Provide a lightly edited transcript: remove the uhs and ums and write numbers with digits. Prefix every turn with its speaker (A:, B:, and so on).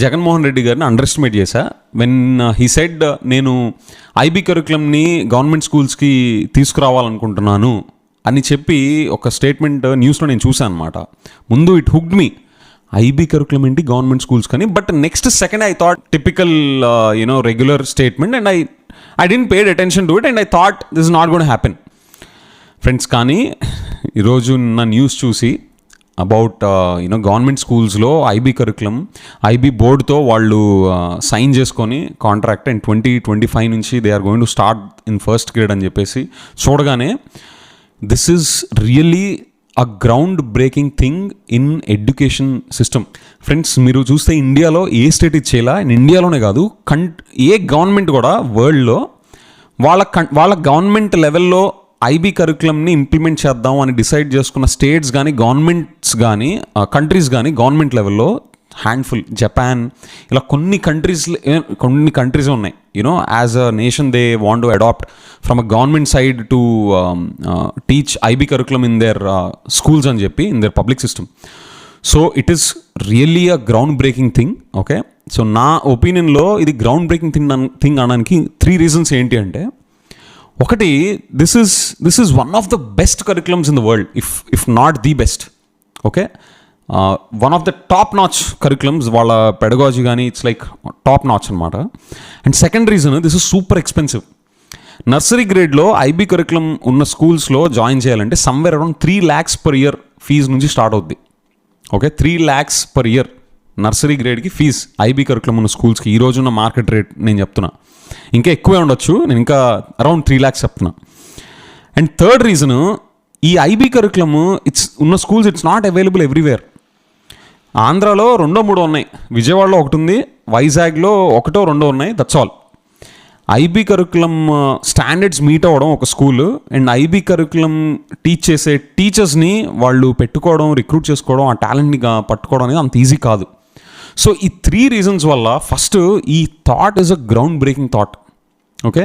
A: జగన్మోహన్ రెడ్డి గారిని under estimate చేశా when he said నేను ఐబీ కరికులంని గవర్నమెంట్ స్కూల్స్కి తీసుకురావాలనుకుంటున్నాను అని చెప్పి ఒక స్టేట్మెంట్ న్యూస్లో నేను చూసాను అనమాట. ముందు it hooked me, IB curriculum ఏంటి గవర్నమెంట్ స్కూల్స్ కానీ. But next second I thought typical regular statement and I dent paid attention to it and I thought this is not gonna happen friends. కానీ ఈరోజు నా news చూసి about government స్కూల్స్లో IB curriculum IB బోర్డుతో వాళ్ళు sign చేసుకొని contract and 2025 నుంచి they are going to start in first grade అని చెప్పేసి చూడగానే this is really a ground breaking thing in education system. Friends మీరు చూస్తే ఇండియాలో ఏ స్టేట్ ఇది చేయాలా, ఇండియాలోనే కాదు ఏ గవర్నమెంట్ కూడా వరల్డ్లో వాళ్ళ గవర్నమెంట్ లెవెల్లో ఐబీ కరికులంని ఇంప్లిమెంట్ చేద్దాం అని డిసైడ్ చేసుకున్న స్టేట్స్ కానీ గవర్నమెంట్స్ కానీ కంట్రీస్ కానీ గవర్నమెంట్ లెవెల్లో హ్యాండ్ఫుల్. జపాన్ ఇలా కొన్ని కంట్రీస్ ఉన్నాయి. As a nation they want to adapt from a government side to teach IB curriculum in their schools అని చెప్పి in their public system. So it is really a ground breaking thing. Okay, so నా ఒపీనియన్లో ఇది ground breaking thing అనడానికి 3 reasons ఏంటి అంటే, ఒకటి, this is one of the best curriculums in the world, if not the best. Okay, one of the top notch curriculums, వాళ్ళ pedagogy కానీ it's like top notch అనమాట. And second reason, this is super expensive. Nursery గ్రేడ్లో IB curriculum ఉన్న స్కూల్స్లో join చేయాలంటే somewhere around 3 lakhs per year fees నుంచి start అవుద్ది. Okay, 3 lakhs per year nursery గ్రేడ్కి ఫీజ్ ఐబీ కరికులం ఉన్న స్కూల్స్కి. ఈ రోజున్న మార్కెట్ రేట్ నేను చెప్తున్నా, ఇంకా ఎక్కువే ఉండొచ్చు, నేను ఇంకా అరౌండ్ 3 lakhs చెప్తున్నా. అండ్ థర్డ్ రీజను, ఈ ఐబీ కరికులము ఉన్న schools it's not available everywhere. ఆంధ్రాలో 2-3 ఉన్నాయి, విజయవాడలో ఒకటి ఉంది, వైజాగ్లో 1-2 ఉన్నాయి, that's all. IB curriculum standards meet అవ్వడం ఒక school and IB curriculum teach చేసే టీచర్స్ని వాళ్ళు పెట్టుకోవడం, రిక్రూట్ చేసుకోవడం, ఆ టాలెంట్ని పట్టుకోవడం అనేది అంత ఈజీ కాదు. సో ఈ 3 reasons వల్ల ఫస్ట్ ఈ thought is a ground breaking thought. Okay,